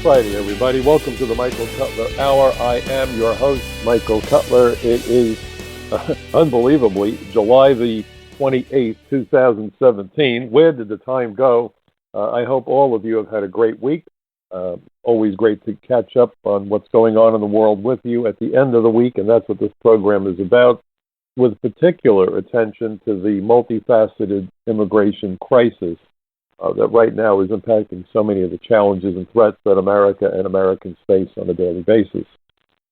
Friday, everybody. Welcome to the Michael Cutler Hour. I am your host, Michael Cutler. It is, unbelievably, July the 28th, 2017. Where did the time go? I hope all of you have had a great week. Always great to catch up on what's going on in the world with you at the end of the week, and that's what this program is about, with particular attention to the multifaceted immigration crisis that right now is impacting so many of the challenges and threats that America and Americans face on a daily basis. If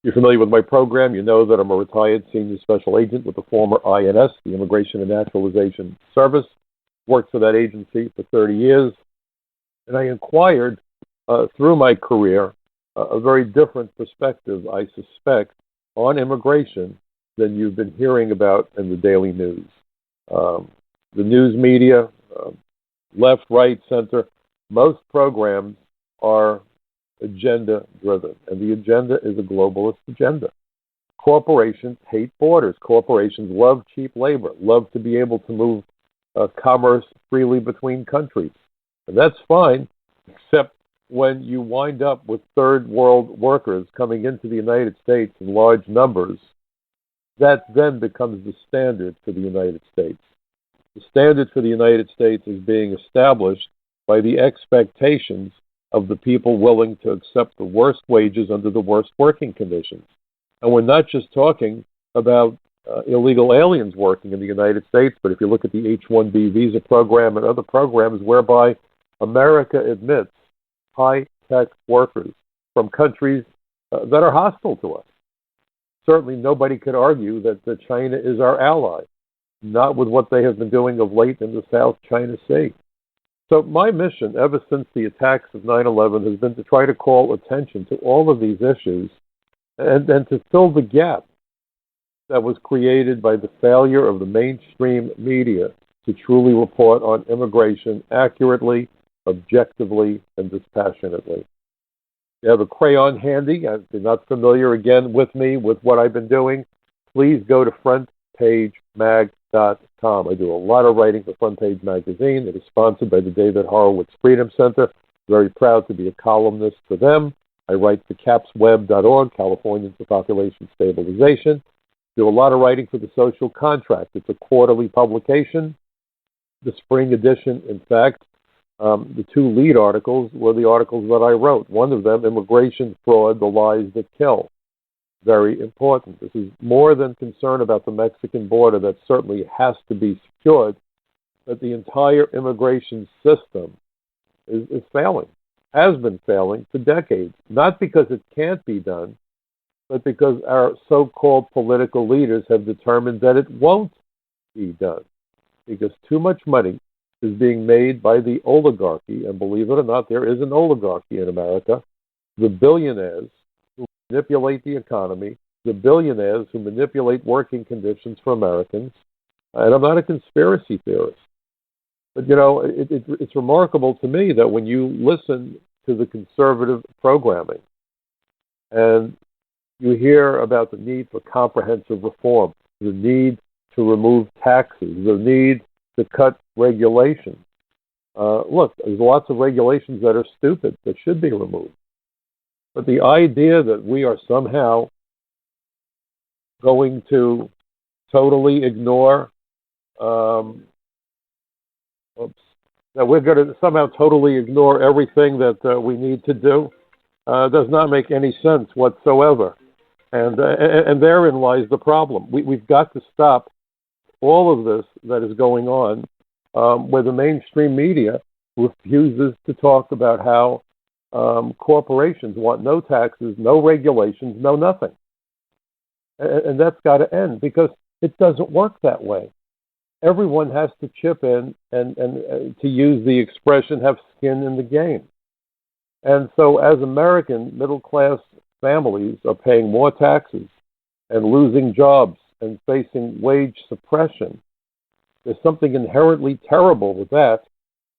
you're familiar with my program, you know that I'm a retired senior special agent with the former INS, the Immigration and Naturalization Service. Worked for that agency for 30 years, and I inquired through my career a very different perspective, I suspect, on immigration than you've been hearing about in the daily news. The news media, left, right, center, most programs are agenda-driven, and the agenda is a globalist agenda. Corporations hate borders. Corporations love cheap labor, love to be able to move commerce freely between countries. And that's fine, except when you wind up with third world workers coming into the United States in large numbers, that then becomes the standard for the United States. The standard for the United States is being established by the expectations of the people willing to accept the worst wages under the worst working conditions. And we're not just talking about illegal aliens working in the United States, but if you look at the H-1B visa program and other programs whereby America admits high-tech workers from countries that are hostile to us. Certainly nobody could argue that China is our ally, not with what they have been doing of late in the South China Sea. So my mission, ever since the attacks of 9/11, has been to try to call attention to all of these issues and to fill the gap that was created by the failure of the mainstream media to truly report on immigration accurately, objectively, and dispassionately. You have a crayon handy. If you're not familiar, again, with me, with what I've been doing, please go to frontpagemag.com. I do a lot of writing for Front Page Magazine. It is sponsored by the David Horowitz Freedom Center. Very proud to be a columnist for them. I write for capsweb.org, Californians for Population Stabilization. Do a lot of writing for the Social Contract. It's a quarterly publication. The spring edition, in fact, the two lead articles were the articles that I wrote. One of them, Immigration Fraud, The Lies That Kill. Very important. This is more than concern about the Mexican border that certainly has to be secured, but the entire immigration system is failing, has been failing for decades, not because it can't be done, but because our so-called political leaders have determined that it won't be done, because too much money is being made by the oligarchy, and believe it or not, there is an oligarchy in America, the billionaires who manipulate the economy, the billionaires who manipulate working conditions for Americans. And I'm not a conspiracy theorist, but, you know, it's remarkable to me that when you listen to the conservative programming and you hear about the need for comprehensive reform, the need to remove taxes, the need to cut regulations. Look, there's lots of regulations that are stupid that should be removed. But the idea that we are somehow going to totally ignore, that we're going to somehow totally ignore everything that we need to do does not make any sense whatsoever. And therein lies the problem. We've got to stop all of this that is going on where the mainstream media refuses to talk about how corporations want no taxes, no regulations, no nothing. And that's got to end because it doesn't work that way. Everyone has to chip in and to use the expression, have skin in the game. And so as American middle-class families are paying more taxes and losing jobs and facing wage suppression, there's something inherently terrible with that,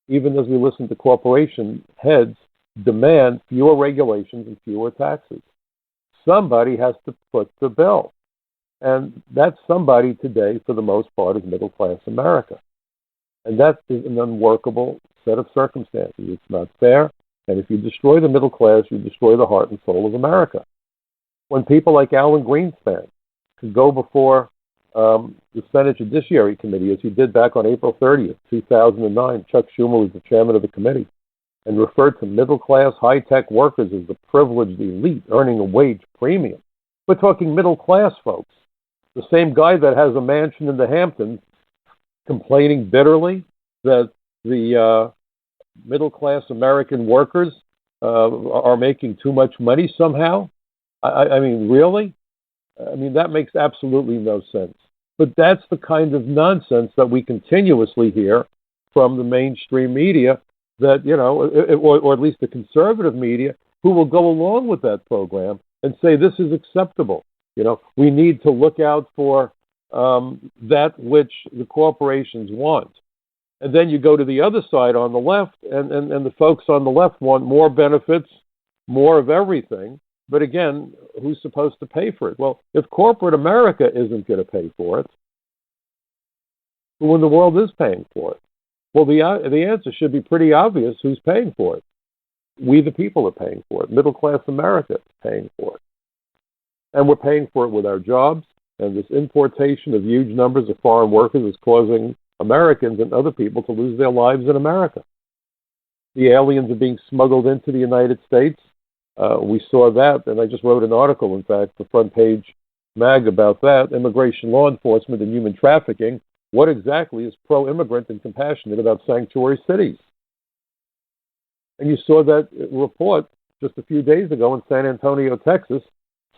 even as we listen to corporation heads demand fewer regulations and fewer taxes. Somebody has to foot the bill. And that somebody today, for the most part, is middle-class America. And that is an unworkable set of circumstances. It's not fair. And if you destroy the middle class, you destroy the heart and soul of America. When people like Alan Greenspan could go before the Senate Judiciary Committee, as he did back on April 30th, 2009, Chuck Schumer was the chairman of the committee, and referred to middle-class, high-tech workers as the privileged elite earning a wage premium. We're talking middle-class folks. The same guy that has a mansion in the Hamptons complaining bitterly that the middle-class American workers are making too much money somehow. I mean, really? I mean, that makes absolutely no sense. But that's the kind of nonsense that we continuously hear from the mainstream media, that, you know, or at least the conservative media, who will go along with that program and say this is acceptable. You know, we need to look out for that which the corporations want. And then you go to the other side on the left, and the folks on the left want more benefits, more of everything. But again, who's supposed to pay for it? Well, if corporate America isn't going to pay for it, who in the world is paying for it? Well, the answer should be pretty obvious. Who's paying for it? We, the people, are paying for it. Middle-class America is paying for it. And we're paying for it with our jobs, and this importation of huge numbers of foreign workers is causing Americans and other people to lose their lives in America. The aliens are being smuggled into the United States. We saw that, and I just wrote an article, in fact, the front page mag about that, immigration law enforcement and human trafficking. What exactly is pro-immigrant and compassionate about sanctuary cities? And you saw that report just a few days ago in San Antonio, Texas.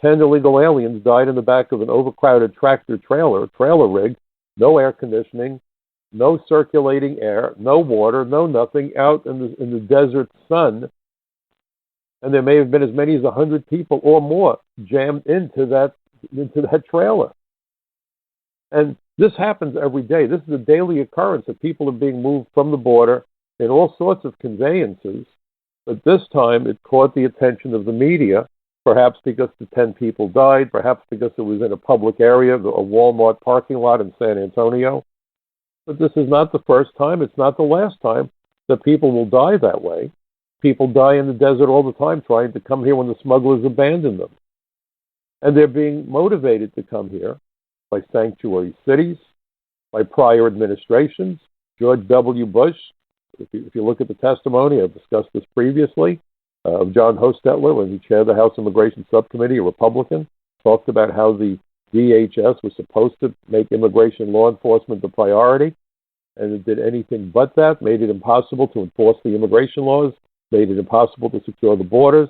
10 illegal aliens died in the back of an overcrowded tractor trailer rig, no air conditioning, no circulating air, no water, no nothing, out in the desert sun. And there may have been as many as 100 people or more jammed into that trailer. And this happens every day. This is a daily occurrence that people are being moved from the border in all sorts of conveyances. But this time it caught the attention of the media, perhaps because the 10 people died, perhaps because it was in a public area, a Walmart parking lot in San Antonio. But this is not the first time. It's not the last time that people will die that way. People die in the desert all the time trying to come here when the smugglers abandon them. And they're being motivated to come here by sanctuary cities, by prior administrations. George W. Bush, if you look at the testimony, I've discussed this previously, of John Hostetler when he chaired the House Immigration Subcommittee, a Republican, talked about how the DHS was supposed to make immigration law enforcement the priority, and it did anything but that, made it impossible to enforce the immigration laws, made it impossible to secure the borders,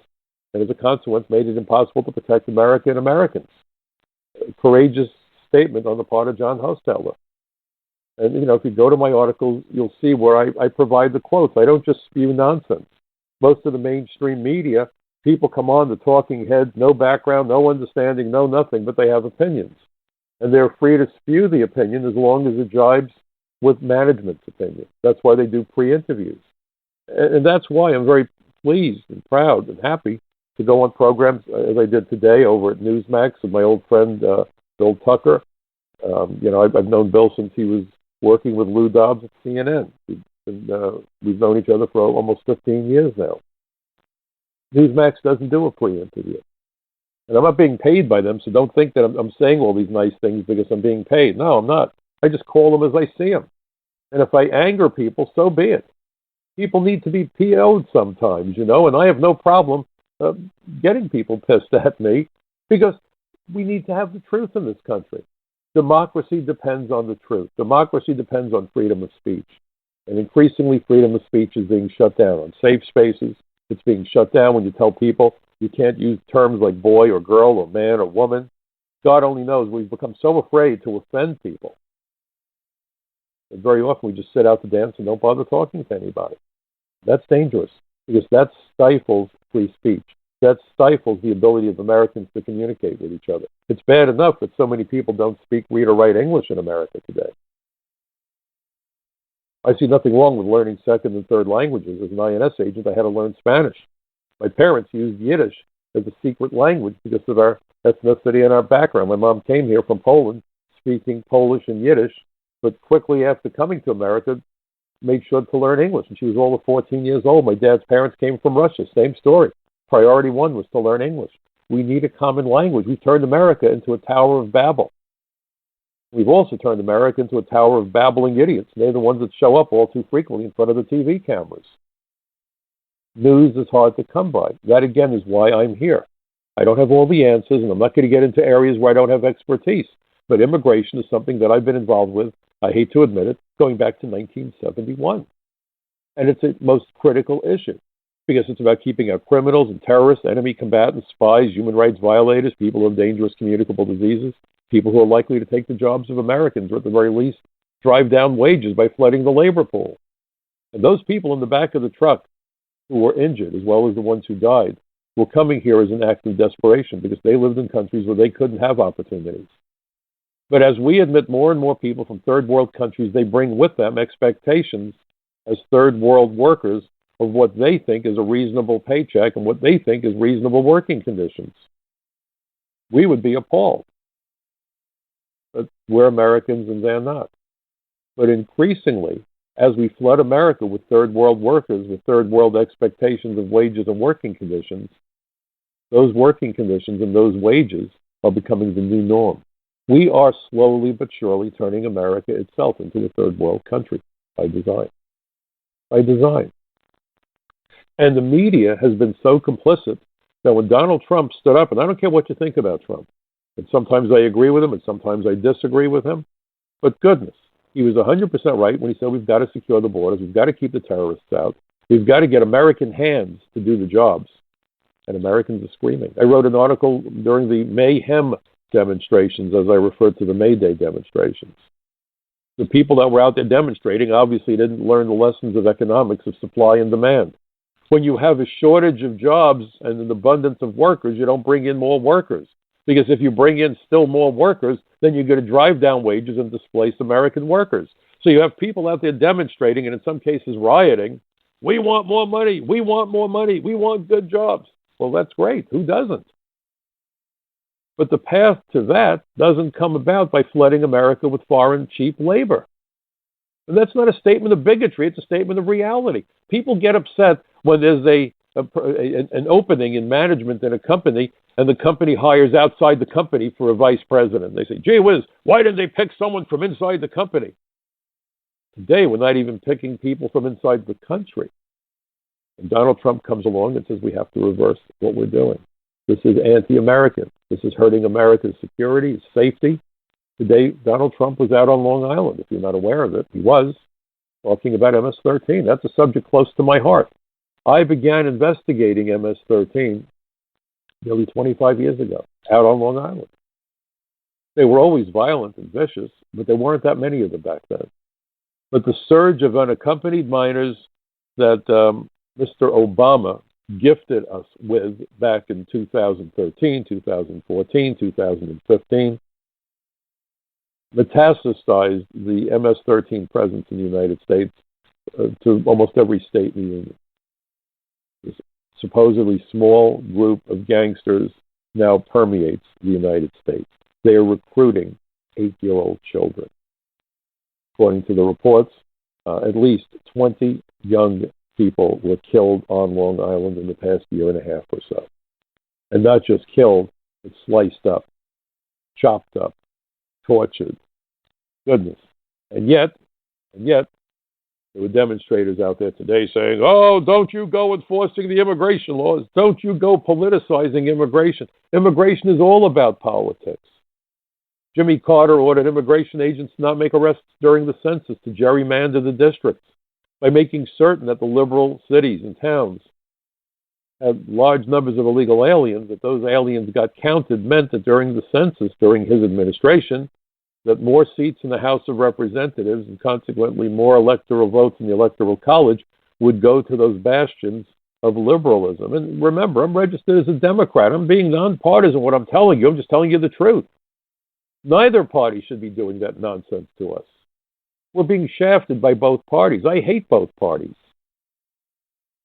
and as a consequence, made it impossible to protect America and Americans. A courageous statement on the part of John Hostetler. And, you know, if you go to my articles, you'll see where I provide the quotes. I don't just spew nonsense. Most of the mainstream media, people come on, the talking heads, no background, no understanding, no nothing, but they have opinions. And they're free to spew the opinion as long as it jibes with management's opinion. That's why they do pre-interviews. And that's why I'm very pleased and proud and happy to go on programs as I did today over at Newsmax with my old friend Bill Tucker. You know, I've known Bill since he was working with Lou Dobbs at CNN. We've known each other for almost 15 years now. Newsmax doesn't do a pre-interview. And I'm not being paid by them, so don't think that I'm saying all these nice things because I'm being paid. No, I'm not. I just call them as I see them. And if I anger people, so be it. People need to be PO'd sometimes, you know, and I have no problem getting people pissed at me because we need to have the truth in this country. Democracy depends on the truth. Democracy depends on freedom of speech. And increasingly, freedom of speech is being shut down on safe spaces. It's being shut down when you tell people you can't use terms like boy or girl or man or woman. God only knows we've become so afraid to offend people. And very often we just sit out to dance and don't bother talking to anybody. That's dangerous because that stifles free speech. That stifles the ability of Americans to communicate with each other. It's bad enough that so many people don't speak, read, or write English in America today. I see nothing wrong with learning second and third languages. As an INS agent, I had to learn Spanish. My parents used Yiddish as a secret language because of our ethnicity and our background. My mom came here from Poland speaking Polish and Yiddish, but quickly after coming to America, made sure to learn English. And she was over 14 years old. My dad's parents came from Russia. Same story. Priority one was to learn English. We need a common language. We turned America into a Tower of Babel. We've also turned America into a tower of babbling idiots. They're the ones that show up all too frequently in front of the TV cameras. News is hard to come by. That, again, is why I'm here. I don't have all the answers, and I'm not going to get into areas where I don't have expertise. But immigration is something that I've been involved with, I hate to admit it, going back to 1971. And it's a most critical issue because it's about keeping out criminals and terrorists, enemy combatants, spies, human rights violators, people who have dangerous communicable diseases, people who are likely to take the jobs of Americans, or at the very least, drive down wages by flooding the labor pool. And those people in the back of the truck who were injured, as well as the ones who died, were coming here as an act of desperation because they lived in countries where they couldn't have opportunities. But as we admit more and more people from third world countries, they bring with them expectations as third world workers of what they think is a reasonable paycheck and what they think is reasonable working conditions. We would be appalled. But we're Americans and they're not. But increasingly, as we flood America with third world workers, with third world expectations of wages and working conditions, those working conditions and those wages are becoming the new norm. We are slowly but surely turning America itself into a third world country by design. By design. And the media has been so complicit that when Donald Trump stood up, and I don't care what you think about Trump, and sometimes I agree with him and sometimes I disagree with him, but goodness, he was 100% right when he said we've got to secure the borders, we've got to keep the terrorists out, we've got to get American hands to do the jobs. And Americans are screaming. I wrote an article during the Mayhem demonstrations, as I referred to the May Day demonstrations. The people that were out there demonstrating obviously didn't learn the lessons of economics of supply and demand. When you have a shortage of jobs and an abundance of workers, you don't bring in more workers. Because if you bring in still more workers, then you're going to drive down wages and displace American workers. So you have people out there demonstrating and in some cases rioting. We want more money. We want more money. We want good jobs. Well, that's great. Who doesn't? But the path to that doesn't come about by flooding America with foreign cheap labor. And that's not a statement of bigotry. It's a statement of reality. People get upset when there's an opening in management in a company and the company hires outside the company for a vice president. They say, gee whiz, why didn't they pick someone from inside the company? Today, we're not even picking people from inside the country. And Donald Trump comes along and says we have to reverse what we're doing. This is anti-American. This is hurting America's security, safety. Today, Donald Trump was out on Long Island. If you're not aware of it, he was talking about MS-13. That's a subject close to my heart. I began investigating MS-13 nearly 25 years ago, out on Long Island. They were always violent and vicious, but there weren't that many of them back then. But the surge of unaccompanied minors that Mr. Obama gifted us with back in 2013, 2014, 2015, metastasized the MS-13 presence in the United States to almost every state in the Union. This supposedly small group of gangsters now permeates the United States. They are recruiting 8-year-old children. According to the reports, at least 20 young people were killed on Long Island in the past year and a half or so. And not just killed, but sliced up, chopped up, tortured. Goodness. And yet, there were demonstrators out there today saying, oh, don't you go enforcing the immigration laws. Don't you go politicizing immigration. Immigration is all about politics. Jimmy Carter ordered immigration agents to not make arrests during the census to gerrymander the districts by making certain that the liberal cities and towns had large numbers of illegal aliens, that those aliens got counted meant that during the census, during his administration, that more seats in the House of Representatives and consequently more electoral votes in the Electoral College would go to those bastions of liberalism. And remember, I'm registered as a Democrat. I'm being nonpartisan what I'm telling you. I'm just telling you the truth. Neither party should be doing that nonsense to us. We're being shafted by both parties. I hate both parties.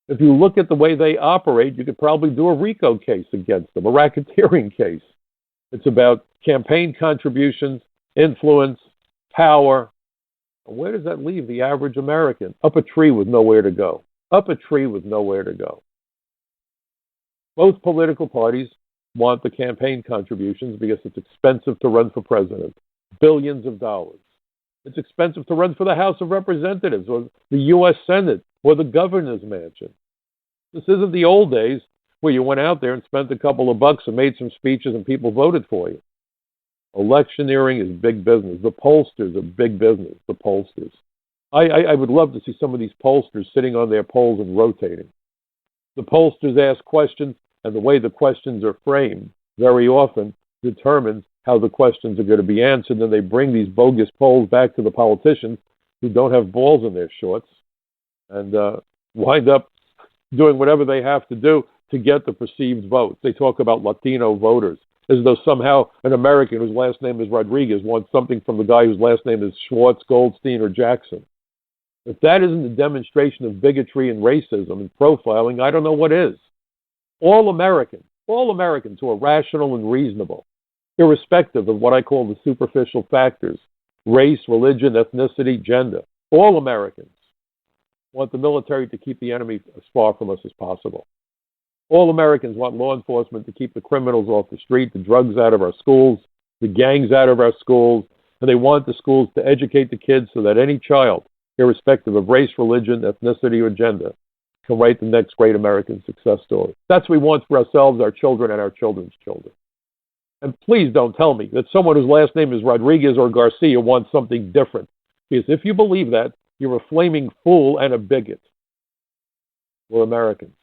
If you look at the way they operate, you could probably do a RICO case against them, a racketeering case. It's about campaign contributions, influence, power, And where does that leave the average American? Up a tree with nowhere to go. Up a tree with nowhere to go. Both political parties want the campaign contributions because it's expensive to run for president. Billions of dollars. It's expensive to run for the House of Representatives or the U.S. Senate or the governor's mansion. This isn't the old days where you went out there and spent a couple of bucks and made some speeches and people voted for you. Electioneering is big business. The pollsters are big business, the pollsters. I would love to see some of these pollsters sitting on their polls and rotating. The pollsters ask questions, and the way the questions are framed very often determines how the questions are going to be answered. And they bring these bogus polls back to the politicians who don't have balls in their shorts and wind up doing whatever they have to do to get the perceived votes. They talk about Latino voters as though somehow an American whose last name is Rodriguez wants something from the guy whose last name is Schwartz, Goldstein, or Jackson. If that isn't a demonstration of bigotry and racism and profiling, I don't know what is. All Americans who are rational and reasonable, irrespective of what I call the superficial factors, race, religion, ethnicity, gender, all Americans want the military to keep the enemy as far from us as possible. All Americans want law enforcement to keep the criminals off the street, the drugs out of our schools, the gangs out of our schools, and they want the schools to educate the kids so that any child, irrespective of race, religion, ethnicity, or gender, can write the next great American success story. That's what we want for ourselves, our children, and our children's children. And please don't tell me that someone whose last name is Rodriguez or Garcia wants something different. Because if you believe that, you're a flaming fool and a bigot. We're Americans.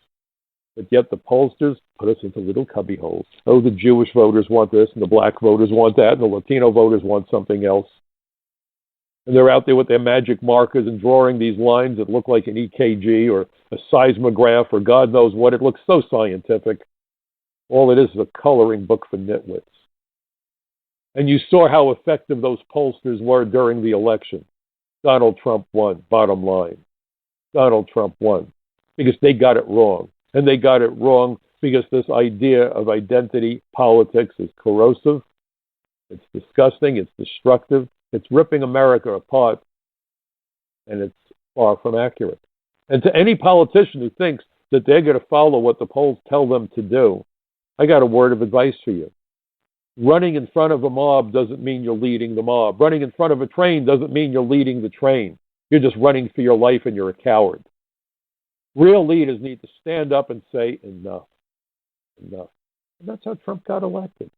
But yet the pollsters put us into little cubby holes. Oh, the Jewish voters want this, and the black voters want that, and the Latino voters want something else. And they're out there with their magic markers and drawing these lines that look like an EKG or a seismograph or God knows what. It looks so scientific. All it is a coloring book for nitwits. And you saw how effective those pollsters were during the election. Donald Trump won, bottom line. Donald Trump won because they got it wrong. And they got it wrong because this idea of identity politics is corrosive. It's disgusting. It's destructive. It's ripping America apart. And it's far from accurate. And to any politician who thinks that they're going to follow what the polls tell them to do, I got a word of advice for you. Running in front of a mob doesn't mean you're leading the mob. Running in front of a train doesn't mean you're leading the train. You're just running for your life and you're a coward. Real leaders need to stand up and say, enough. Enough. And that's how Trump got elected.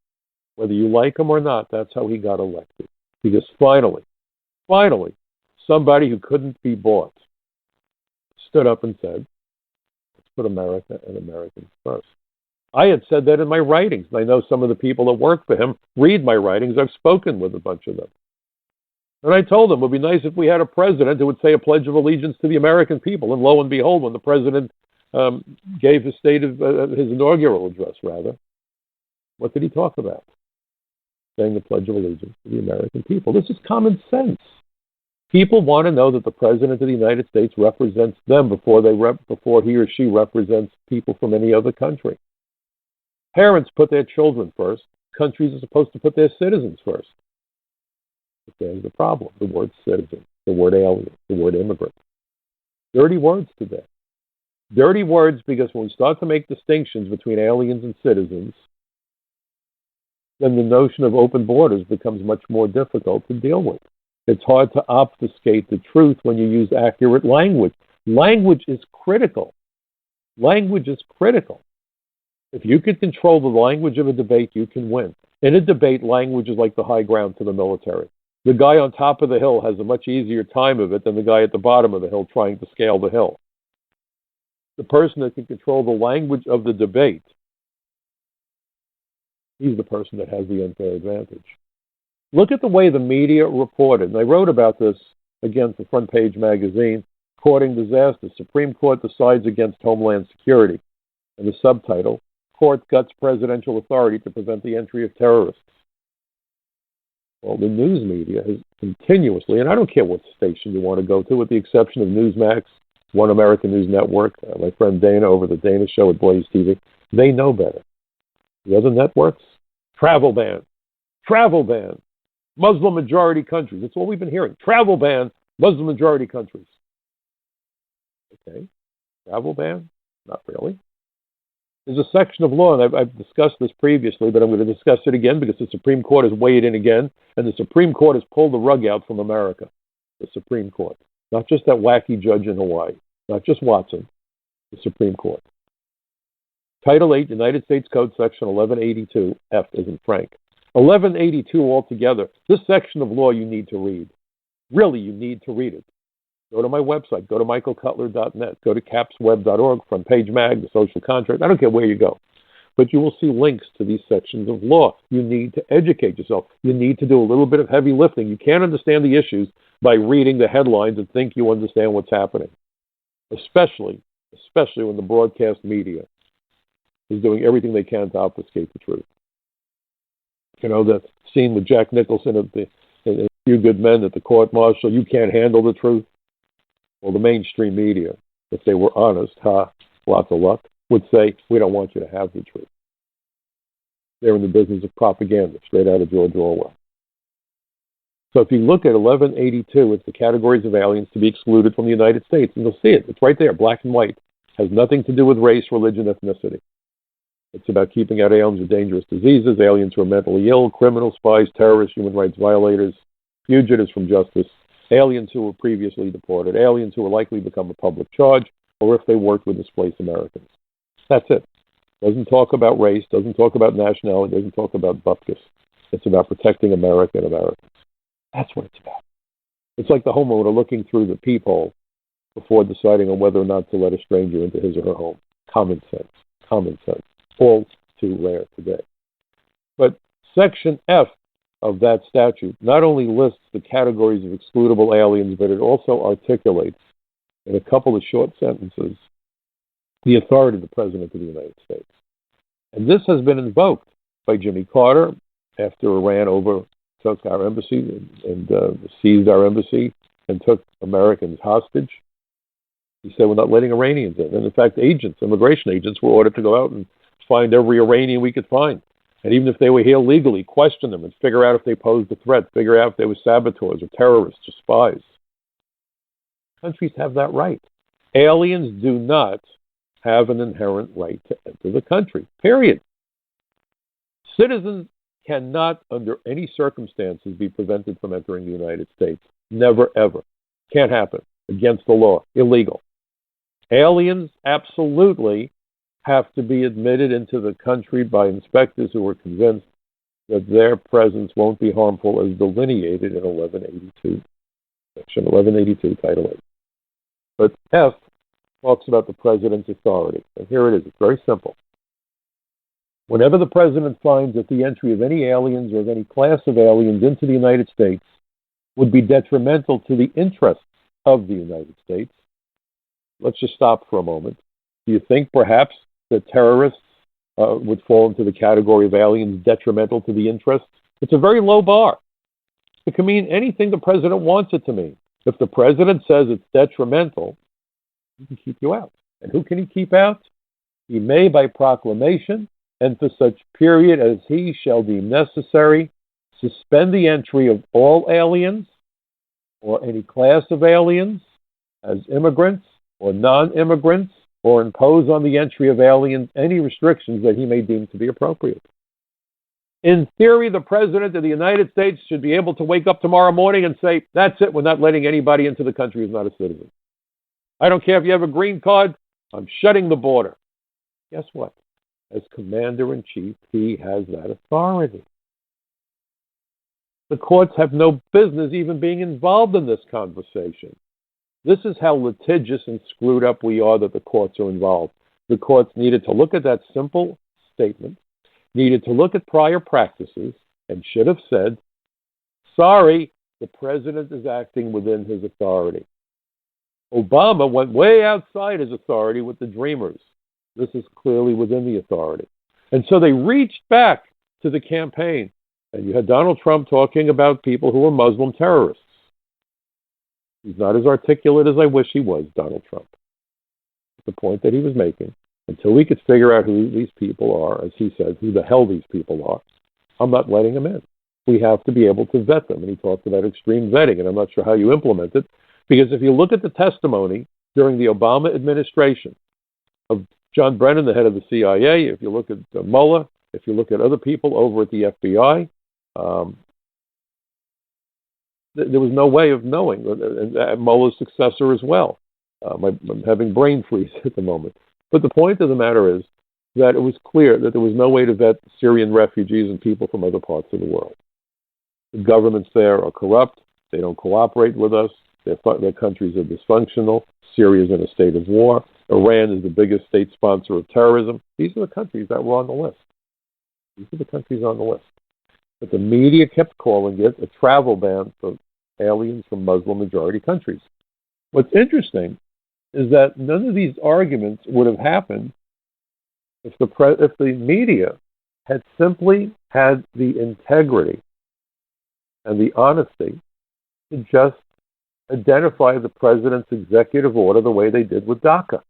Whether you like him or not, that's how he got elected. Because finally, somebody who couldn't be bought stood up and said, let's put America and Americans first. I had said that in my writings. I know some of the people that work for him read my writings. I've spoken with a bunch of them. And I told them it would be nice if we had a president who would say a pledge of allegiance to the American people. And lo and behold, when the president gave his his inaugural address, what did he talk about? Saying the pledge of allegiance to the American people. This is common sense. People want to know that the president of the United States represents them before he or she represents people from any other country. Parents put their children first. Countries are supposed to put their citizens first. But there's the problem. The word citizen, the word alien, the word immigrant. Dirty words today. Dirty words because when we start to make distinctions between aliens and citizens, then the notion of open borders becomes much more difficult to deal with. It's hard to obfuscate the truth when you use accurate language. Language is critical. Language is critical. If you can control the language of a debate, you can win. In a debate, language is like the high ground to the military. The guy on top of the hill has a much easier time of it than the guy at the bottom of the hill trying to scale the hill. The person that can control the language of the debate, he's the person that has the unfair advantage. Look at the way the media reported. And I wrote about this again for Front Page Magazine, Courting Disaster. Supreme Court decides against Homeland Security. And the subtitle, Court Guts Presidential Authority to Prevent the Entry of Terrorists. Well, the news media has continuously, and I don't care what station you want to go to, with the exception of Newsmax, One American News Network, my friend Dana over the Dana Show at Blaze TV, they know better. The other networks, travel ban, Muslim majority countries. That's what we've been hearing. Travel ban, Muslim majority countries. Okay. Travel ban? Not really. There's a section of law, and I've discussed this previously, but I'm going to discuss it again because the Supreme Court has weighed in again, and the Supreme Court has pulled the rug out from America. The Supreme Court. Not just that wacky judge in Hawaii. Not just Watson. The Supreme Court. Title 8, United States Code, Section 1182, F as in Frank. 1182 altogether. This section of law you need to read. Really, you need to read it. Go to my website. Go to michaelcutler.net. Go to capsweb.org, Front Page Mag, the Social Contract. I don't care where you go. But you will see links to these sections of law. You need to educate yourself. You need to do a little bit of heavy lifting. You can't understand the issues by reading the headlines and think you understand what's happening. Especially when the broadcast media is doing everything they can to obfuscate the truth. You know, that scene with Jack Nicholson and A Few Good Men at the court-martial, you can't handle the truth. Well, the mainstream media, if they were honest, lots of luck, would say, we don't want you to have the truth. They're in the business of propaganda, straight out of George Orwell. So if you look at 1182, it's the categories of aliens to be excluded from the United States, and you'll see it. It's right there, black and white. It has nothing to do with race, religion, ethnicity. It's about keeping out aliens with dangerous diseases, aliens who are mentally ill, criminals, spies, terrorists, human rights violators, fugitives from justice, aliens who were previously deported, aliens who are likely to become a public charge, or if they worked with displaced Americans. That's it. Doesn't talk about race, doesn't talk about nationality, doesn't talk about bupkis. It's about protecting America and Americans. That's what it's about. It's like the homeowner looking through the peephole before deciding on whether or not to let a stranger into his or her home. Common sense. Common sense. All too rare today. But Section F of that statute not only lists the categories of excludable aliens, but it also articulates in a couple of short sentences the authority of the President of the United States. And this has been invoked by Jimmy Carter after Iran overtook our embassy and seized our embassy and took Americans hostage. He said, we're not letting Iranians in. And in fact, immigration agents, were ordered to go out and find every Iranian we could find. And even if they were here legally, question them and figure out if they posed a threat, figure out if they were saboteurs or terrorists or spies. Countries have that right. Aliens do not have an inherent right to enter the country, period. Citizens cannot, under any circumstances, be prevented from entering the United States. Never, ever. Can't happen. Against the law. Illegal. Aliens absolutely have to be admitted into the country by inspectors who are convinced that their presence won't be harmful as delineated in 1182, Section 1182, Title 8. But F talks about the President's authority. And here it is. It's very simple. Whenever the President finds that the entry of any aliens or of any class of aliens into the United States would be detrimental to the interests of the United States, let's just stop for a moment. Do you think perhaps that terrorists would fall into the category of aliens detrimental to the interests? It's a very low bar. It can mean anything the President wants it to mean. If the President says it's detrimental, he can keep you out. And who can he keep out? He may, by proclamation, and for such period as he shall deem necessary, suspend the entry of all aliens or any class of aliens as immigrants or non-immigrants, or impose on the entry of aliens any restrictions that he may deem to be appropriate. In theory, the President of the United States should be able to wake up tomorrow morning and say, that's it, we're not letting anybody into the country who's not a citizen. I don't care if you have a green card, I'm shutting the border. Guess what? As Commander-in-Chief, he has that authority. The courts have no business even being involved in this conversation. This is how litigious and screwed up we are that the courts are involved. The courts needed to look at that simple statement, needed to look at prior practices, and should have said, sorry, the President is acting within his authority. Obama went way outside his authority with the Dreamers. This is clearly within the authority. And so they reached back to the campaign, and you had Donald Trump talking about people who were Muslim terrorists. He's not as articulate as I wish he was, Donald Trump. The point that he was making, until we could figure out who these people are, as he said, who the hell these people are, I'm not letting them in. We have to be able to vet them. And he talked about extreme vetting, and I'm not sure how you implement it, Because if you look at the testimony during the Obama administration of John Brennan, the head of the CIA, if you look at Mueller, if you look at other people over at the FBI, there was no way of knowing. And Mueller's successor as well. I'm having brain freeze at the moment. But the point of the matter is that it was clear that there was no way to vet Syrian refugees and people from other parts of the world. The governments there are corrupt. They don't cooperate with us. Their countries are dysfunctional. Syria is in a state of war. Iran is the biggest state sponsor of terrorism. These are the countries that were on the list. These are the countries on the list. But the media kept calling it a travel ban for aliens from Muslim-majority countries. What's interesting is that none of these arguments would have happened if the media had simply had the integrity and the honesty to just identify the president's executive order the way they did with DACA.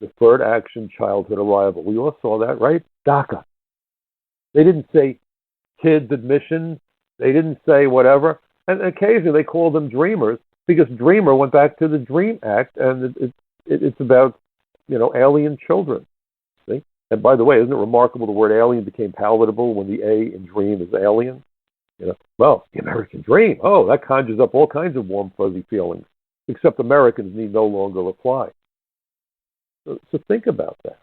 Deferred Action Childhood Arrival. We all saw that, right? DACA. They didn't say kids admission. They didn't say whatever. And occasionally they called them dreamers because Dreamer went back to the DREAM Act, and it's about, alien children. See? And by the way, isn't it remarkable the word alien became palatable when the A in dream is alien? Well, the American dream. Oh, that conjures up all kinds of warm, fuzzy feelings, except Americans need no longer apply. So think about that.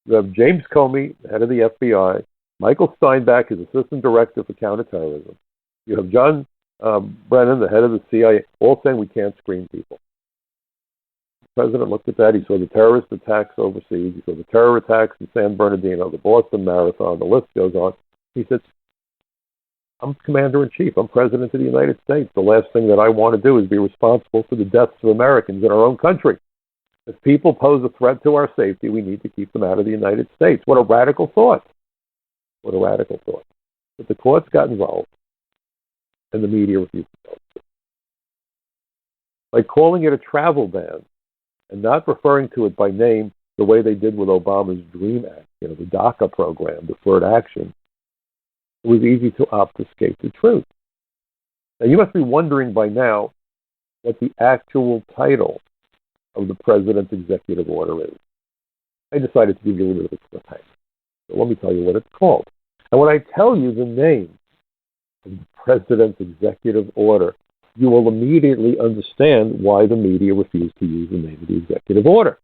You have James Comey, head of the FBI, Michael Steinbach, his assistant director for counterterrorism. You have John Brennan, the head of the CIA, all saying we can't screen people. The president looked at that. He saw the terrorist attacks overseas. He saw the terror attacks in San Bernardino, the Boston Marathon, the list goes on. He said, I'm commander-in-chief. I'm president of the United States. The last thing that I want to do is be responsible for the deaths of Americans in our own country. If people pose a threat to our safety, we need to keep them out of the United States. What a radical thought. What a radical thought. But the courts got involved, and the media refused to tell us. By calling it a travel ban and not referring to it by name the way they did with Obama's DREAM Act, the DACA program, Deferred Action, it was easy to obfuscate the truth. Now, you must be wondering by now what the actual title of the president's executive order is. I decided to give you a little bit of a cliffhanger. So let me tell you what it's called. And when I tell you the name of the president's executive order, you will immediately understand why the media refused to use the name of the executive order.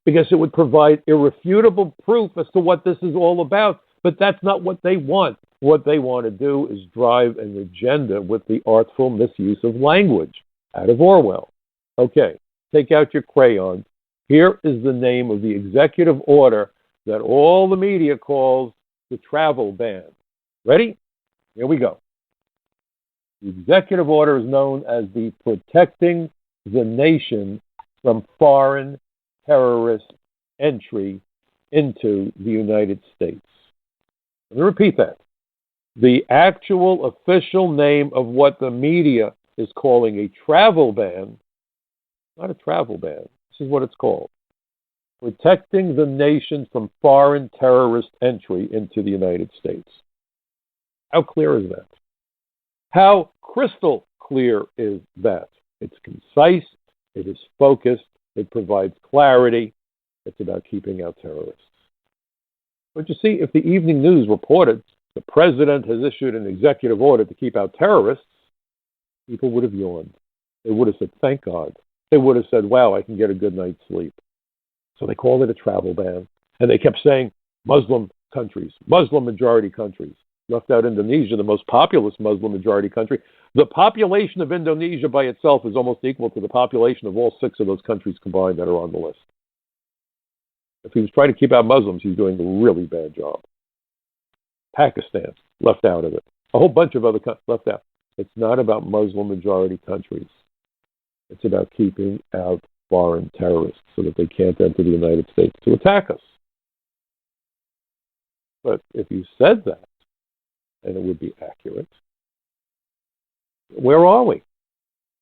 Because it would provide irrefutable proof as to what this is all about. But that's not what they want. What they want to do is drive an agenda with the artful misuse of language out of Orwell. Okay, take out your crayons. Here is the name of the executive order that all the media calls the travel ban. Ready? Here we go. The executive order is known as the Protecting the Nation from Foreign Terrorist Entry into the United States. Let me repeat that. The actual official name of what the media is calling a travel ban, not a travel ban, this is what it's called. Protecting the Nation from Foreign Terrorist Entry into the United States. How clear is that? How crystal clear is that? It's concise, it is focused, it provides clarity, it's about keeping out terrorists. But you see, if the evening news reported the president has issued an executive order to keep out terrorists, people would have yawned. They would have said, thank God. They would have said, wow, I can get a good night's sleep. So they called it a travel ban. And they kept saying Muslim countries, Muslim-majority countries. Left out Indonesia, the most populous Muslim-majority country. The population of Indonesia by itself is almost equal to the population of all 6 of those countries combined that are on the list. If he was trying to keep out Muslims, he's doing a really bad job. Pakistan, left out of it. A whole bunch of other countries left out. It's not about Muslim-majority countries. It's about keeping out foreign terrorists so that they can't enter the United States to attack us. But if you said that, and it would be accurate, where are we?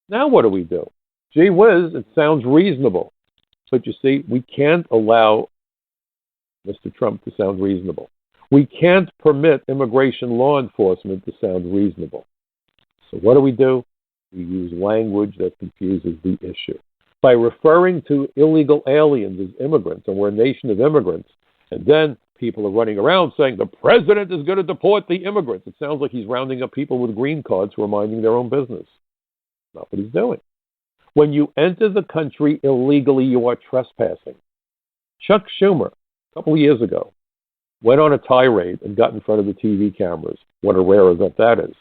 Now what do we do? Gee whiz, it sounds reasonable. But you see, we can't allow Mr. Trump to sound reasonable. We can't permit immigration law enforcement to sound reasonable. So what do? We use language that confuses the issue. By referring to illegal aliens as immigrants, and we're a nation of immigrants, and then people are running around saying the president is going to deport the immigrants. It sounds like he's rounding up people with green cards who are minding their own business. Not what he's doing. When you enter the country illegally, you are trespassing. Chuck Schumer, a couple of years ago, went on a tirade and got in front of the TV cameras. What a rare event that is.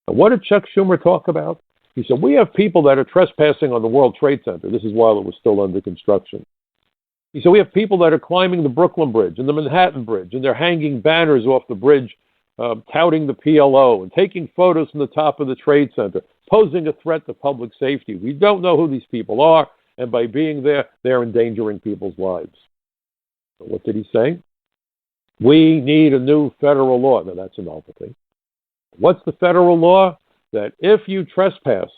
And what did Chuck Schumer talk about? He said, we have people that are trespassing on the World Trade Center. This is while it was still under construction. He said, we have people that are climbing the Brooklyn Bridge and the Manhattan Bridge, and they're hanging banners off the bridge, touting the PLO and taking photos from the top of the Trade Center, posing a threat to public safety. We don't know who these people are, and by being there, they're endangering people's lives. So what did he say? We need a new federal law. Now, that's a novelty. What's the federal law? That if you trespass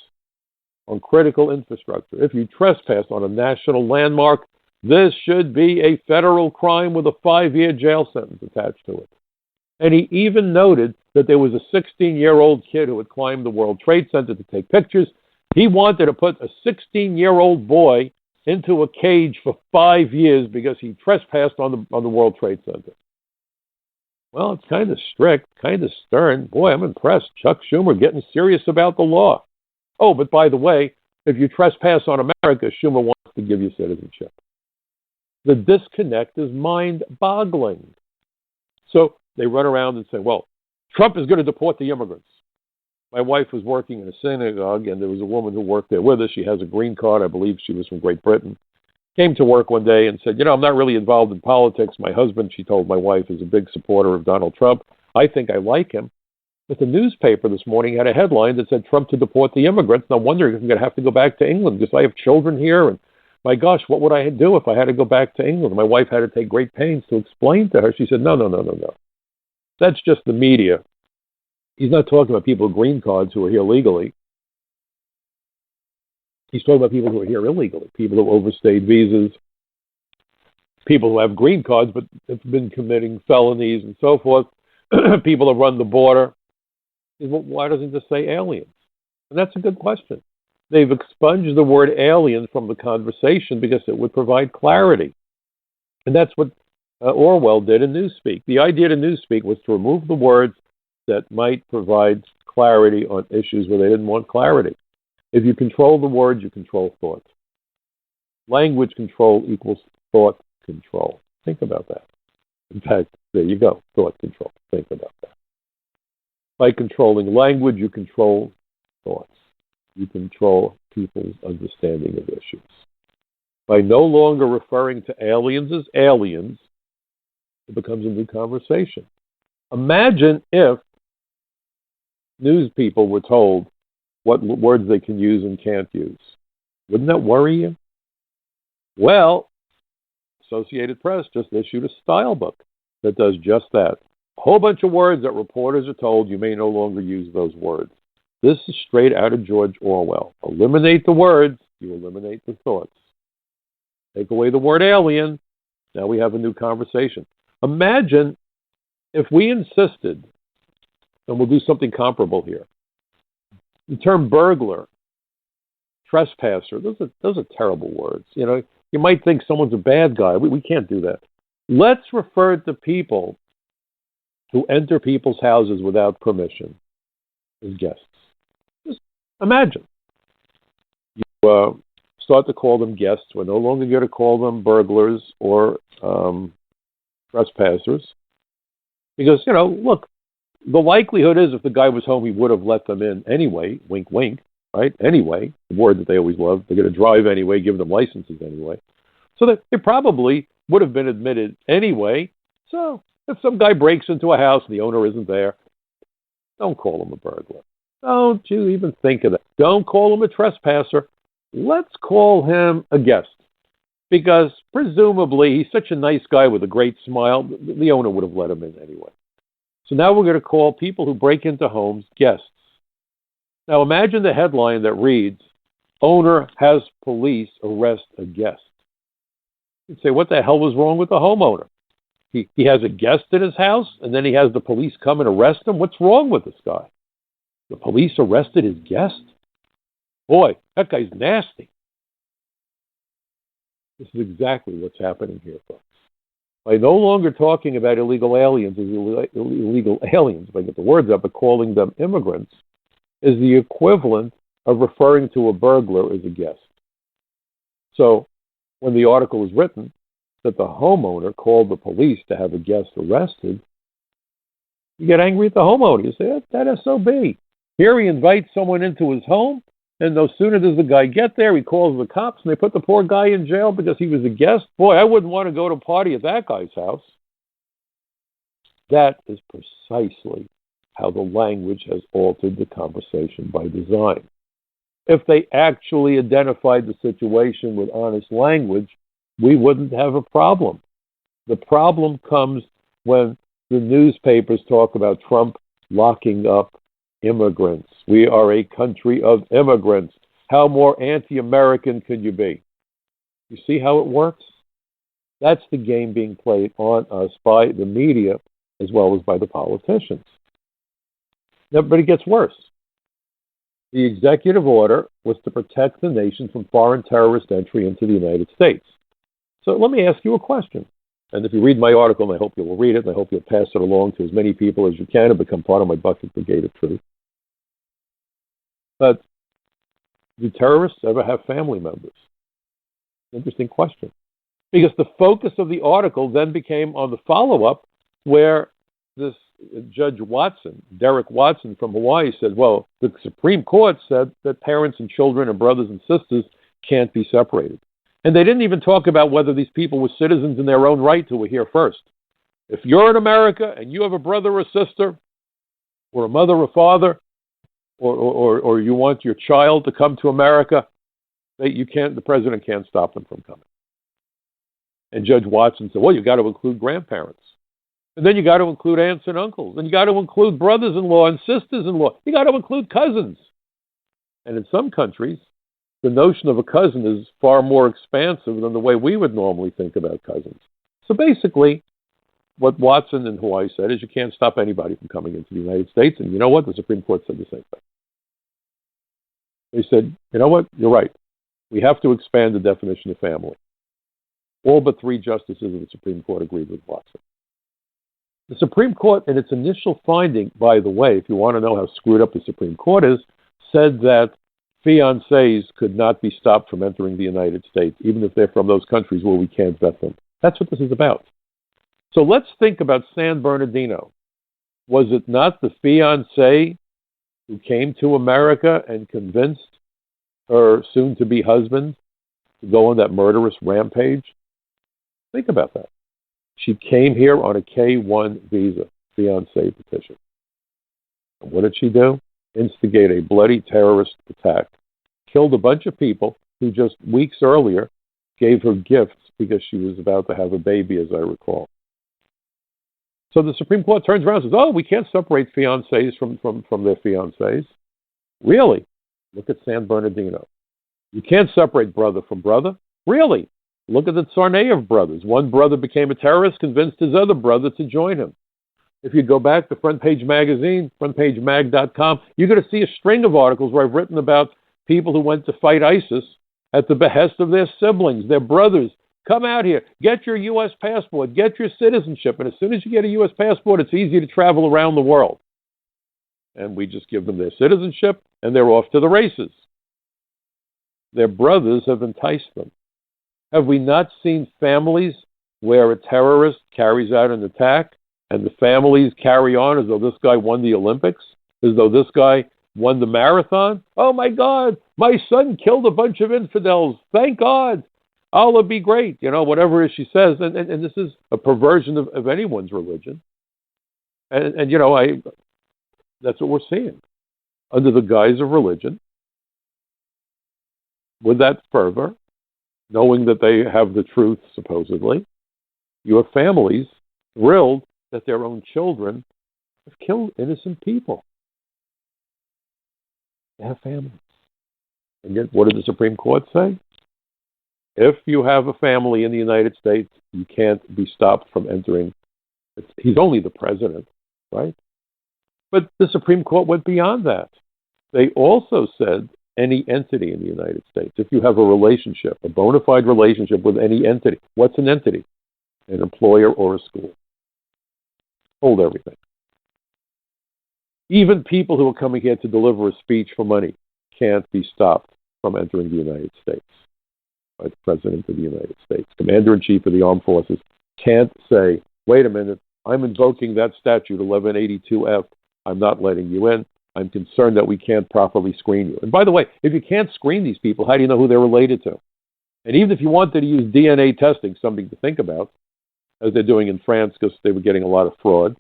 on critical infrastructure, if you trespass on a national landmark, this should be a federal crime with a 5-year jail sentence attached to it. And he even noted that there was a 16-year-old kid who had climbed the World Trade Center to take pictures. He wanted to put a 16-year-old boy into a cage for 5 years because he trespassed on the World Trade Center. Well, it's kind of strict, kind of stern. Boy, I'm impressed. Chuck Schumer getting serious about the law. Oh, but by the way, if you trespass on America, Schumer wants to give you citizenship. The disconnect is mind-boggling. So they run around and say, well, Trump is going to deport the immigrants. My wife was working in a synagogue, and there was a woman who worked there with us. She has a green card. I believe she was from Great Britain. Came to work one day and said, I'm not really involved in politics. My husband, she told my wife, is a big supporter of Donald Trump. I think I like him. But the newspaper this morning had a headline that said Trump to deport the immigrants. And I'm wondering if I'm going to have to go back to England because I have children here. And my gosh, what would I do if I had to go back to England? My wife had to take great pains to explain to her. She said, no. That's just the media. He's not talking about people with green cards who are here legally. He's talking about people who are here illegally, people who overstayed visas, people who have green cards but have been committing felonies and so forth, people who run the border. Well, why doesn't it just say aliens? And that's a good question. They've expunged the word alien from the conversation because it would provide clarity. And that's what Orwell did in Newspeak. The idea to Newspeak was to remove the words that might provide clarity on issues where they didn't want clarity. If you control the words, you control thought. Language control equals thought control. Think about that. In fact, there you go, thought control. Think about that. By controlling language, you control thoughts. You control people's understanding of issues. By no longer referring to aliens as aliens, it becomes a new conversation. Imagine if news people were told what words they can use and can't use. Wouldn't that worry you? Well, Associated Press just issued a style book that does just that. A whole bunch of words that reporters are told you may no longer use those words. This is straight out of George Orwell. Eliminate the words, you eliminate the thoughts. Take away the word alien, now we have a new conversation. Imagine if we insisted, and we'll do something comparable here, the term burglar, trespasser, those are terrible words. You might think someone's a bad guy. We can't do that. Let's refer to people who enter people's houses without permission as guests. Just imagine. You start to call them guests. We're no longer going to call them burglars or trespassers. Because, look, the likelihood is if the guy was home, he would have let them in anyway. Wink, wink, right? Anyway, the word that they always love. They're going to drive anyway, give them licenses anyway. So that they probably would have been admitted anyway. So if some guy breaks into a house and the owner isn't there, don't call him a burglar. Don't you even think of that. Don't call him a trespasser. Let's call him a guest. Because presumably he's such a nice guy with a great smile, the owner would have let him in anyway. So now we're going to call people who break into homes guests. Now imagine the headline that reads, owner has police arrest a guest. You'd say, what the hell was wrong with the homeowner? He has a guest in his house, and then he has the police come and arrest him? What's wrong with this guy? The police arrested his guest? Boy, that guy's nasty. This is exactly what's happening here, folks. By no longer talking about illegal aliens as illegal aliens, if I get the words up, but calling them immigrants, is the equivalent of referring to a burglar as a guest. So when the article was written that the homeowner called the police to have a guest arrested, you get angry at the homeowner. You say, that SOB. Here he invites someone into his home, and no sooner does the guy get there, he calls the cops, and they put the poor guy in jail because he was a guest. Boy, I wouldn't want to go to a party at that guy's house. That is precisely how the language has altered the conversation by design. If they actually identified the situation with honest language, we wouldn't have a problem. The problem comes when the newspapers talk about Trump locking up immigrants. We are a country of immigrants. How more anti-American can you be? You see how it works? That's the game being played on us by the media as well as by the politicians. Now, but it gets worse. The executive order was to protect the nation from foreign terrorist entry into the United States. So let me ask you a question. And if you read my article, and I hope you will read it, and I hope you'll pass it along to as many people as you can and become part of my Bucket Brigade of Truth. But do terrorists ever have family members? Interesting question. Because the focus of the article then became on the follow-up where this Judge Watson, Derek Watson from Hawaii, said, well, the Supreme Court said that parents and children and brothers and sisters can't be separated. And they didn't even talk about whether these people were citizens in their own right who were here first. If you're in America and you have a brother or sister or a mother or father or you want your child to come to America, the president can't stop them from coming. And Judge Watson said, well, you've got to include grandparents. And then you got to include aunts and uncles. And you got to include brothers-in-law and sisters-in-law. You got to include cousins. And in some countries, the notion of a cousin is far more expansive than the way we would normally think about cousins. So basically, what Watson in Hawaii said is you can't stop anybody from coming into the United States. And you know what? The Supreme Court said the same thing. They said, you know what? You're right. We have to expand the definition of family. All but 3 justices of the Supreme Court agreed with Watson. The Supreme Court, in its initial finding, by the way, if you want to know how screwed up the Supreme Court is, said that fiancés could not be stopped from entering the United States, even if they're from those countries where we can't vet them. That's what this is about. So let's think about San Bernardino. Was it not the fiancé who came to America and convinced her soon-to-be husband to go on that murderous rampage? Think about that. She came here on a K-1 visa, fiancé petition. And what did she do? Instigate a bloody terrorist attack. Killed a bunch of people who just weeks earlier gave her gifts because she was about to have a baby, as I recall. So the Supreme Court turns around and says, oh, we can't separate fiancés from their fiancés. Really? Look at San Bernardino. You can't separate brother from brother? Really? Look at the Tsarnaev brothers. One brother became a terrorist, convinced his other brother to join him. If you go back to Front Page Magazine, frontpagemag.com, you're going to see a string of articles where I've written about people who went to fight ISIS at the behest of their siblings, their brothers. Come out here, get your U.S. passport, get your citizenship, and as soon as you get a U.S. passport, it's easy to travel around the world. And we just give them their citizenship, and they're off to the races. Their brothers have enticed them. Have we not seen families where a terrorist carries out an attack and the families carry on as though this guy won the Olympics, as though this guy won the marathon? Oh my God, my son killed a bunch of infidels. Thank God. Allah be great. You know, whatever it is she says. And this is a perversion of anyone's religion. And you know, that's what we're seeing. Under the guise of religion, with that fervor, knowing that they have the truth, supposedly, you have families thrilled that their own children have killed innocent people. They have families. And yet, what did the Supreme Court say? If you have a family in the United States, you can't be stopped from entering. He's only the president, right? But the Supreme Court went beyond that. They also said any entity in the United States. If you have a relationship, a bona fide relationship with any entity, what's an entity? An employer or a school. Hold everything. Even people who are coming here to deliver a speech for money can't be stopped from entering the United States by the President of the United States. Commander-in-Chief of the Armed Forces can't say, wait a minute, I'm invoking that statute, 1182F. I'm not letting you in. I'm concerned that we can't properly screen you. And by the way, if you can't screen these people, how do you know who they're related to? And even if you wanted to use DNA testing, something to think about, as they're doing in France because they were getting a lot of fraud.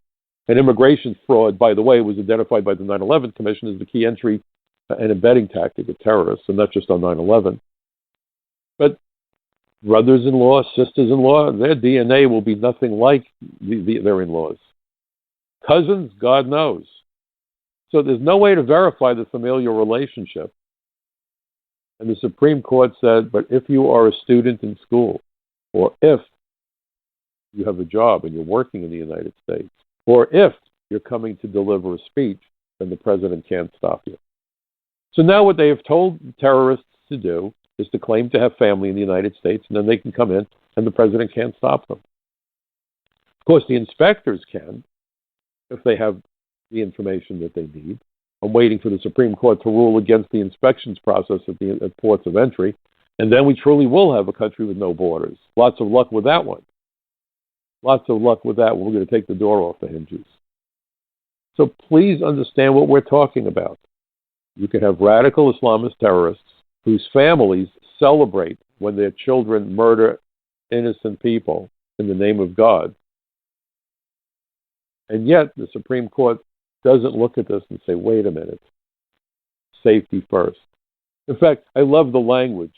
And immigration fraud, by the way, was identified by the 9/11 Commission as the key entry and abetting tactic of terrorists, and not just on 9/11. But brothers-in-law, sisters-in-law, their DNA will be nothing like their in-laws. Cousins, God knows. So there's no way to verify the familial relationship. And the Supreme Court said, but if you are a student in school, or if you have a job and you're working in the United States, or if you're coming to deliver a speech, then the president can't stop you. So now what they have told terrorists to do is to claim to have family in the United States, and then they can come in, and the president can't stop them. Of course, the inspectors can, if they have the information that they need. I'm waiting for the Supreme Court to rule against the inspections process at ports of entry, and then we truly will have a country with no borders. Lots of luck with that one. Lots of luck with that one. We're going to take the door off the hinges. So please understand what we're talking about. You can have radical Islamist terrorists whose families celebrate when their children murder innocent people in the name of God. And yet the Supreme Court doesn't look at this and say, wait a minute, safety first. In fact, I love the language.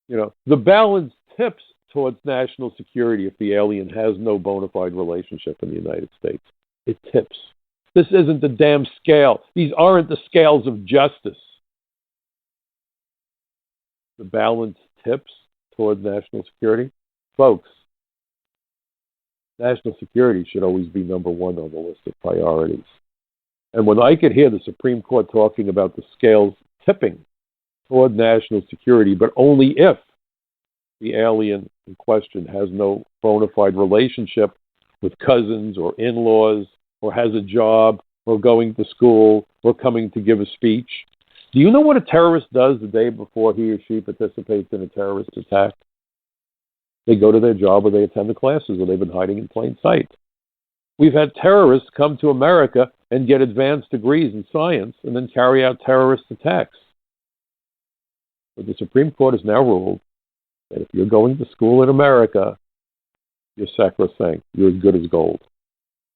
You know, the balance tips towards national security if the alien has no bona fide relationship in the United States. It tips. This isn't the damn scale. These aren't the scales of justice. The balance tips towards national security. Folks, national security should always be number one on the list of priorities. And when I could hear the Supreme Court talking about the scales tipping toward national security, but only if the alien in question has no bona fide relationship with cousins or in-laws, or has a job, or going to school, or coming to give a speech. Do you know what a terrorist does the day before he or she participates in a terrorist attack? They go to their job, or they attend the classes, or they've been hiding in plain sight. We've had terrorists come to America and get advanced degrees in science and then carry out terrorist attacks. But the Supreme Court has now ruled that if you're going to school in America, you're sacrosanct. You're as good as gold.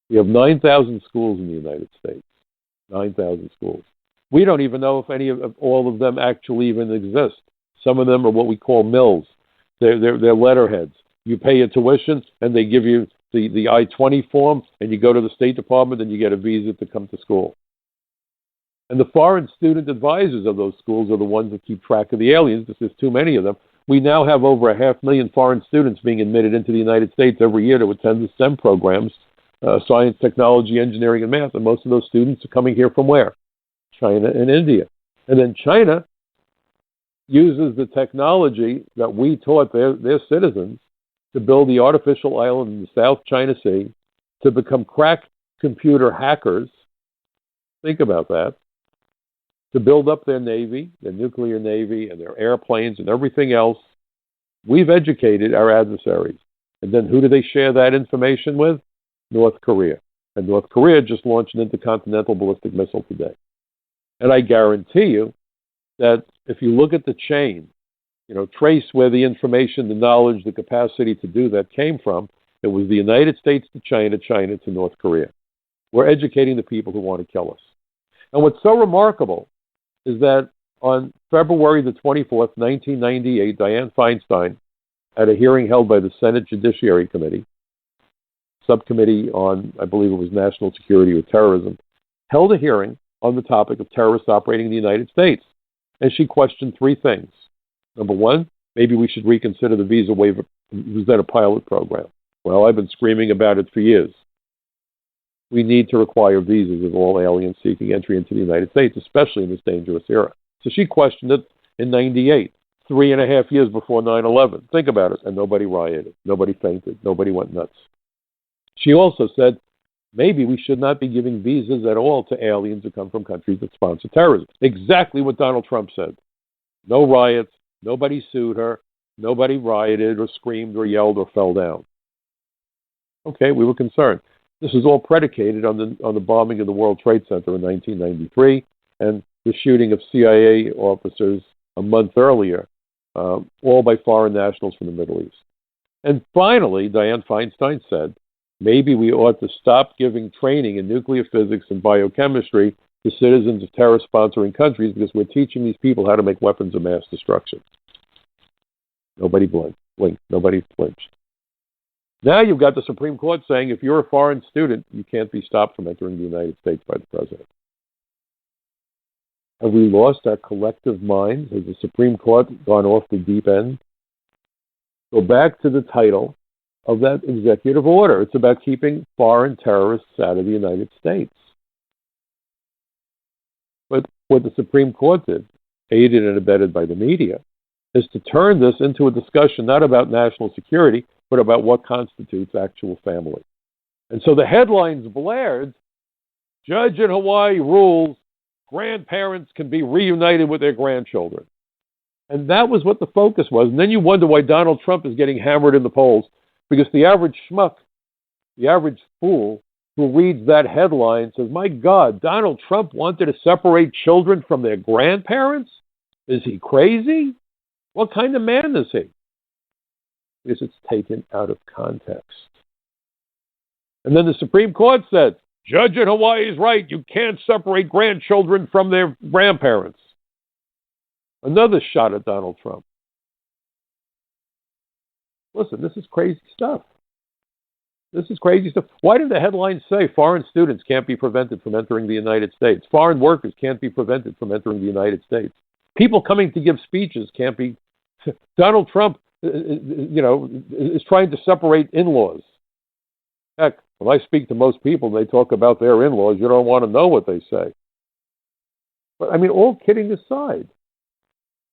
We have 9,000 schools in the United States. 9,000 schools. We don't even know if any of all of them actually even exist. Some of them are what we call mills. They're letterheads. You pay your tuition, and they give you the I-20 form, and you go to the State Department, and you get a visa to come to school. And the foreign student advisors of those schools are the ones that keep track of the aliens, because there's too many of them. We now have over 500,000 foreign students being admitted into the United States every year to attend the STEM programs, science, technology, engineering, and math. And most of those students are coming here from where? China and India. And then China uses the technology that we taught their citizens to build the artificial island in the South China Sea to become crack computer hackers. Think about that. To build up their navy, their nuclear navy, and their airplanes and everything else. We've educated our adversaries. And then who do they share that information with? North Korea. And North Korea just launched an intercontinental ballistic missile today. And I guarantee you that if you look at the chain, trace where the information, the knowledge, the capacity to do that came from, it was the United States to China, China to North Korea. We're educating the people who want to kill us. And what's so remarkable is that on February the 24th, 1998, Dianne Feinstein, at a hearing held by the Senate Judiciary Committee, subcommittee on, I believe it was national security or terrorism, held a hearing on the topic of terrorists operating in the United States. And she questioned three things. Number one, maybe we should reconsider the visa waiver. Was that a pilot program? Well, I've been screaming about it for years. We need to require visas of all aliens seeking entry into the United States, especially in this dangerous era. So she questioned it in 98, 3.5 years before 9/11. Think about it. And nobody rioted. Nobody fainted. Nobody went nuts. She also said, maybe we should not be giving visas at all to aliens who come from countries that sponsor terrorism. Exactly what Donald Trump said. No riots. Nobody sued her. Nobody rioted or screamed or yelled or fell down. Okay, we were concerned. This is all predicated on the bombing of the World Trade Center in 1993 and the shooting of CIA officers a month earlier, all by foreign nationals from the Middle East. And finally, Dianne Feinstein said, maybe we ought to stop giving training in nuclear physics and biochemistry to citizens of terror-sponsoring countries because we're teaching these people how to make weapons of mass destruction. Nobody blinked. Nobody flinched. Now you've got the Supreme Court saying if you're a foreign student, you can't be stopped from entering the United States by the president. Have we lost our collective minds? Has the Supreme Court gone off the deep end? Go back to the title of that executive order. It's about keeping foreign terrorists out of the United States. But what the Supreme Court did, aided and abetted by the media, is to turn this into a discussion not about national security, but about what constitutes actual family. And so the headlines blared, judge in Hawaii rules, grandparents can be reunited with their grandchildren. And that was what the focus was. And then you wonder why Donald Trump is getting hammered in the polls, because the average schmuck, the average fool who reads that headline says, my God, Donald Trump wanted to separate children from their grandparents? Is he crazy? What kind of man is he? Because it's taken out of context. And then the Supreme Court said, judge in Hawaii is right. You can't separate grandchildren from their grandparents. Another shot at Donald Trump. Listen, this is crazy stuff. This is crazy stuff. Why did the headlines say foreign students can't be prevented from entering the United States? Foreign workers can't be prevented from entering the United States. People coming to give speeches can't be. Donald Trump, is trying to separate in-laws. Heck, when I speak to most people, they talk about their in-laws. You don't want to know what they say. But I mean, all kidding aside,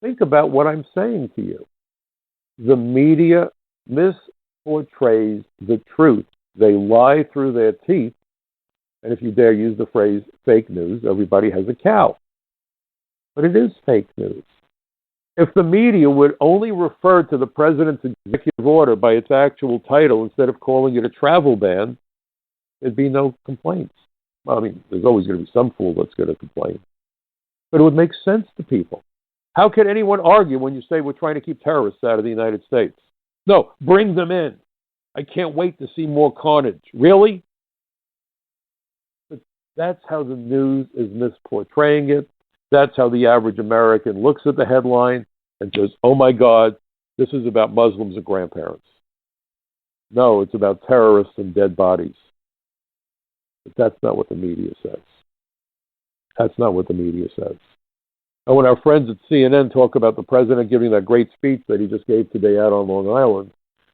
think about what I'm saying to you. The media misportrays the truth. They lie through their teeth. And if you dare use the phrase fake news, everybody has a cow. But it is fake news. If the media would only refer to the president's executive order by its actual title instead of calling it a travel ban, there'd be no complaints. Well, I mean, there's always going to be some fool that's going to complain. But it would make sense to people. How can anyone argue when you say we're trying to keep terrorists out of the United States? No, bring them in. I can't wait to see more carnage. Really? But that's how the news is misportraying it. That's how the average American looks at the headline and says, oh my God, this is about Muslims and grandparents. No, it's about terrorists and dead bodies. But that's not what the media says. That's not what the media says. And when our friends at CNN talk about the president giving that great speech that he just gave today out on Long Island,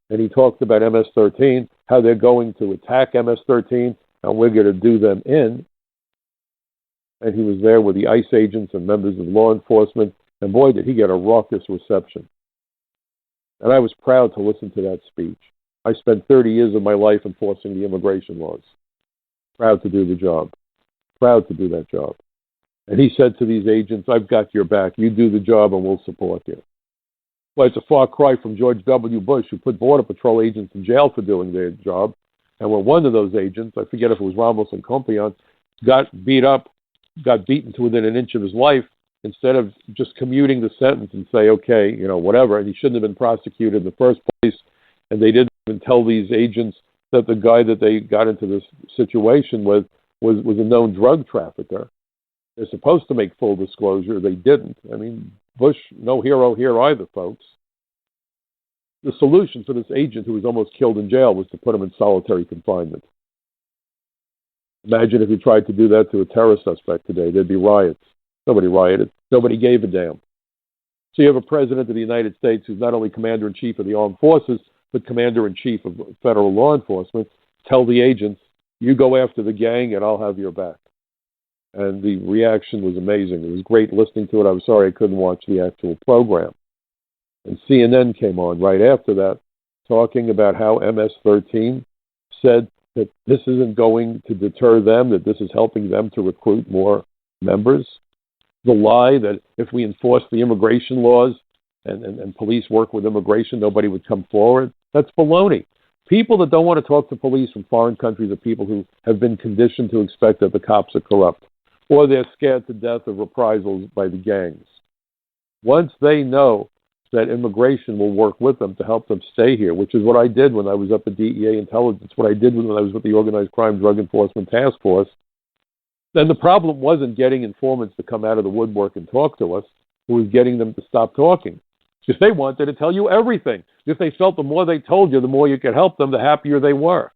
and he talked about MS-13, how they're going to attack MS-13, and we're going to do them in, and he was there with the ICE agents and members of law enforcement, and boy, did he get a raucous reception. And I was proud to listen to that speech. I spent 30 years of my life enforcing the immigration laws. Proud to do the job. Proud to do that job. And he said to these agents, I've got your back. You do the job and we'll support you. Well, it's a far cry from George W. Bush, who put Border Patrol agents in jail for doing their job. And when one of those agents, I forget if it was Ramos and Compion, got beaten to within an inch of his life, instead of just commuting the sentence and say, okay, whatever, and he shouldn't have been prosecuted in the first place, and they didn't even tell these agents that the guy that they got into this situation with was a known drug trafficker. They're supposed to make full disclosure. They didn't. I mean, Bush, no hero here either, folks. The solution for this agent who was almost killed in jail was to put him in solitary confinement. Imagine if you tried to do that to a terror suspect today. There'd be riots. Nobody rioted. Nobody gave a damn. So you have a president of the United States who's not only commander-in-chief of the armed forces, but commander-in-chief of federal law enforcement. Tell the agents, you go after the gang and I'll have your back. And the reaction was amazing. It was great listening to it. I was sorry I couldn't watch the actual program. And CNN came on right after that, talking about how MS-13 said that this isn't going to deter them, that this is helping them to recruit more members. The lie that if we enforce the immigration laws and police work with immigration, nobody would come forward. That's baloney. People that don't want to talk to police from foreign countries are people who have been conditioned to expect that the cops are corrupt, or they're scared to death of reprisals by the gangs. Once they know that immigration will work with them to help them stay here, which is what I did when I was up at DEA Intelligence, what I did when I was with the Organized Crime Drug Enforcement Task Force, then the problem wasn't getting informants to come out of the woodwork and talk to us. It was getting them to stop talking. Because they wanted to tell you everything. If they felt the more they told you, the more you could help them, the happier they were.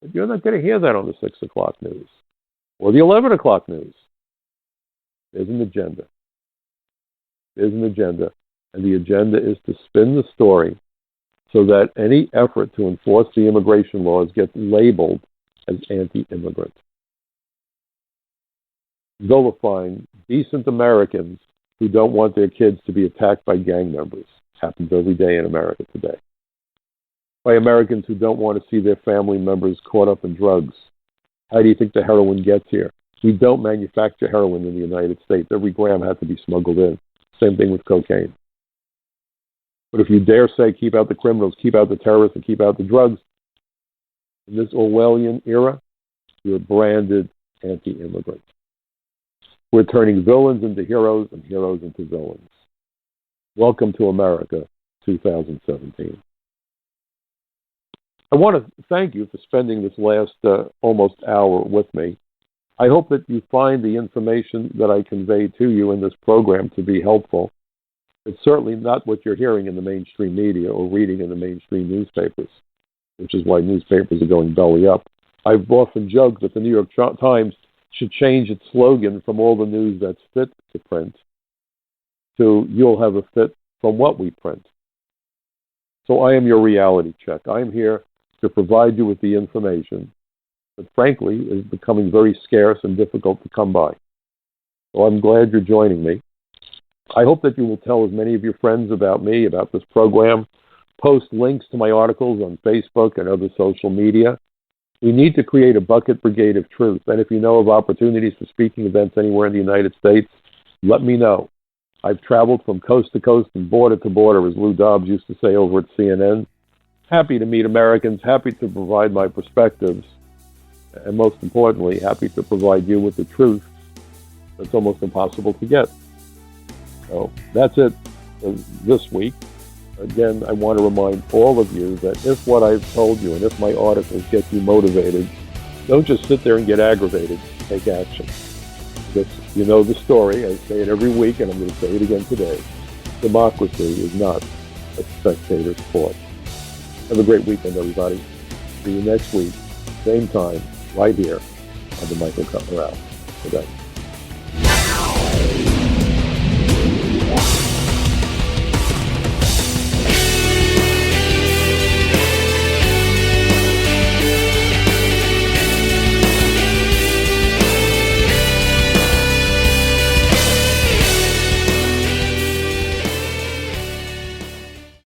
But you're not going to hear that on the 6 o'clock news or the 11 o'clock news. There's an agenda. There's an agenda. And the agenda is to spin the story so that any effort to enforce the immigration laws gets labeled as anti-immigrant, vilifying decent Americans who don't want their kids to be attacked by gang members. Happens every day in America today. By Americans who don't want to see their family members caught up in drugs. How do you think the heroin gets here? We don't manufacture heroin in the United States. Every gram had to be smuggled in. Same thing with cocaine. But if you dare say keep out the criminals, keep out the terrorists, and keep out the drugs, in this Orwellian era, you're branded anti-immigrant. We're turning villains into heroes and heroes into villains. Welcome to America, 2017. I want to thank you for spending this last almost hour with me. I hope that you find the information that I convey to you in this program to be helpful. It's certainly not what you're hearing in the mainstream media or reading in the mainstream newspapers, which is why newspapers are going belly up. I've often joked that the New York Times should change its slogan from all the news that's fit to print to you'll have a fit from what we print. So I am your reality check. I'm here to provide you with the information that frankly is becoming very scarce and difficult to come by. So I'm glad you're joining me. I hope that you will tell as many of your friends about me, about this program, post links to my articles on Facebook and other social media. We need to create a bucket brigade of truth. And if you know of opportunities for speaking events anywhere in the United States, let me know. I've traveled from coast to coast and border to border, as Lou Dobbs used to say over at CNN. Happy to meet Americans, happy to provide my perspectives, and most importantly, happy to provide you with the truth that's almost impossible to get. So that's it for this week. Again, I want to remind all of you that if what I've told you and if my articles get you motivated, don't just sit there and get aggravated. Take action. Because you know the story. I say it every week, and I'm going to say it again today. Democracy is not a spectator sport. Have a great weekend, everybody. See you next week, same time, right here on the Michael Cutler Hour. Good night.